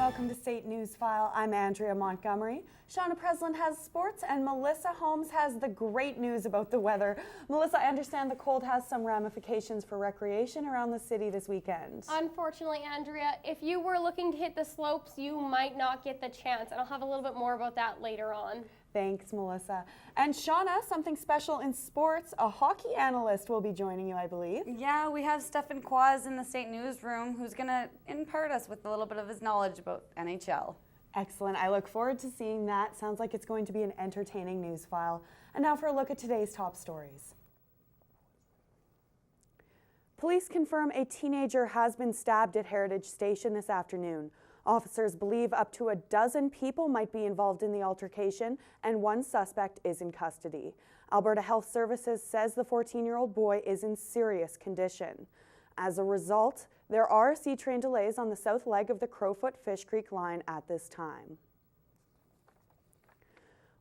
welcome to SAIT Newsfile. I'm Andrea Montgomery. Shauna Preslin has sports and Melissa Holmes has the great news about the weather. Melissa, I understand the cold has some ramifications for recreation around the city this weekend. Unfortunately, Andrea, if you were looking to hit the slopes, you might not get the chance, and I'll have a little bit more about that later on. Thanks, Melissa. And Shauna, something special in sports. A hockey analyst will be joining you, I believe. Yeah, we have Stefan Quaz in the SAIT newsroom who's going to impart us with a little bit of his knowledge about NHL. Excellent. I look forward to seeing that. Sounds like it's going to be an entertaining news file. And now for a look at today's top stories. Police confirm a teenager has been stabbed at Heritage Station this afternoon. Officers believe up to a dozen people might be involved in the altercation, and one suspect is in custody. Alberta Health Services says the 14-year-old boy is in serious condition. As a result, there are C-train delays on the south leg of the Crowfoot-Fish Creek line at this time.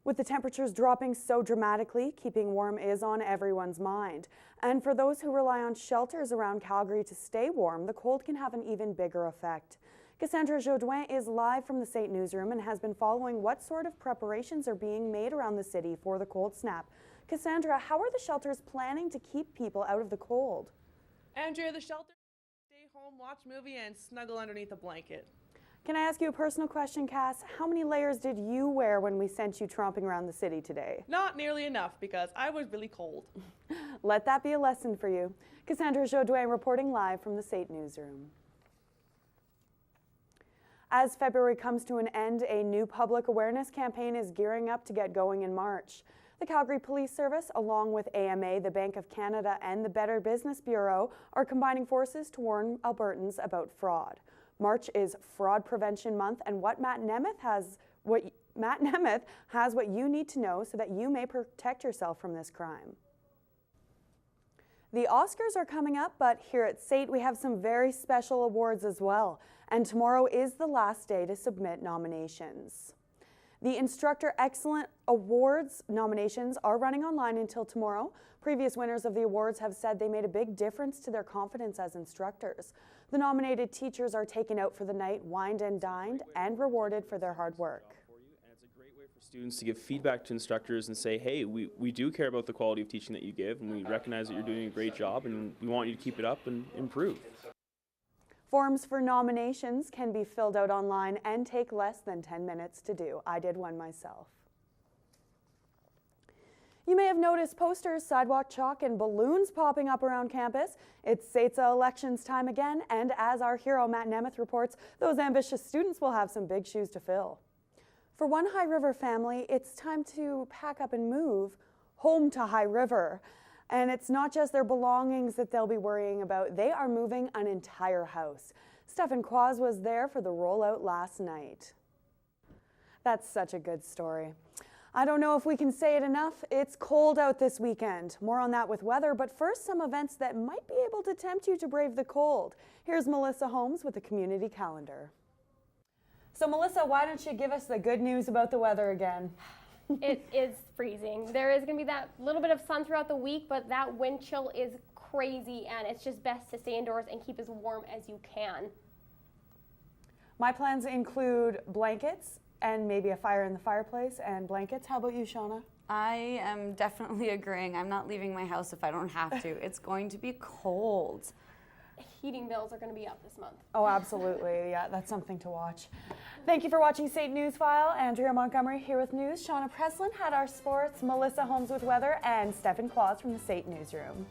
With the temperatures dropping so dramatically, keeping warm is on everyone's mind. And for those who rely on shelters around Calgary to stay warm, the cold can have an even bigger effect. Cassandra Jaudoin is live from the SAIT newsroom and has been following what sort of preparations are being made around the city for the cold snap. Cassandra, how are the shelters planning to keep people out of the cold? Andrea, the shelters stay home, watch movie, and snuggle underneath a blanket. Can I ask you a personal question, Cass? How many layers did you wear when we sent you tromping around the city today? Not nearly enough because I was really cold. Let that be a lesson for you. Cassandra Jaudoin reporting live from the SAIT newsroom. As February comes to an end, a new public awareness campaign is gearing up to get going in March. The Calgary Police Service, along with AMA, the Bank of Canada, and the Better Business Bureau, are combining forces to warn Albertans about fraud. March is Fraud Prevention Month, and Matt Nemeth has what you need to know so that you may protect yourself from this crime. The Oscars are coming up, but here at SAIT we have some very special awards as well. And tomorrow is the last day to submit nominations. The Instructor Excellent Awards nominations are running online until tomorrow. Previous winners of the awards have said they made a big difference to their confidence as instructors. The nominated teachers are taken out for the night, wined and dined, and rewarded for their hard work. It's a great way for students to give feedback to instructors and say, hey, we do care about the quality of teaching that you give, and we recognize that you're doing a great job, and we want you to keep it up and improve. Forms for nominations can be filled out online and take less than 10 minutes to do. I did one myself. You may have noticed posters, sidewalk chalk, and balloons popping up around campus. It's SAIT's elections time again, and as our hero Matt Nemeth reports, those ambitious students will have some big shoes to fill. For one High River family, it's time to pack up and move home to High River. And it's not just their belongings that they'll be worrying about. They are moving an entire house. Stefan Quaz was there for the rollout last night. That's such a good story. I don't know if we can say it enough. It's cold out this weekend. More on that with weather, but first some events that might be able to tempt you to brave the cold. Here's Melissa Holmes with the community calendar. So Melissa, why don't you give us the good news about the weather again? It is freezing. There is going to be that little bit of sun throughout the week, but that wind chill is crazy, and it's just best to stay indoors and keep as warm as you can. My plans include blankets and maybe a fire in the fireplace and blankets. How about you, Shauna? I am definitely agreeing. I'm not leaving my house if I don't have to. It's going to be cold. Heating bills are going to be up this month. Oh, absolutely. Yeah, that's something to watch. Thank you for watching SAIT Newsfile. Andrea Montgomery here with news. Shauna Preslin had our sports, Melissa Holmes with weather, and Stefan Quaz from the SAIT Newsroom.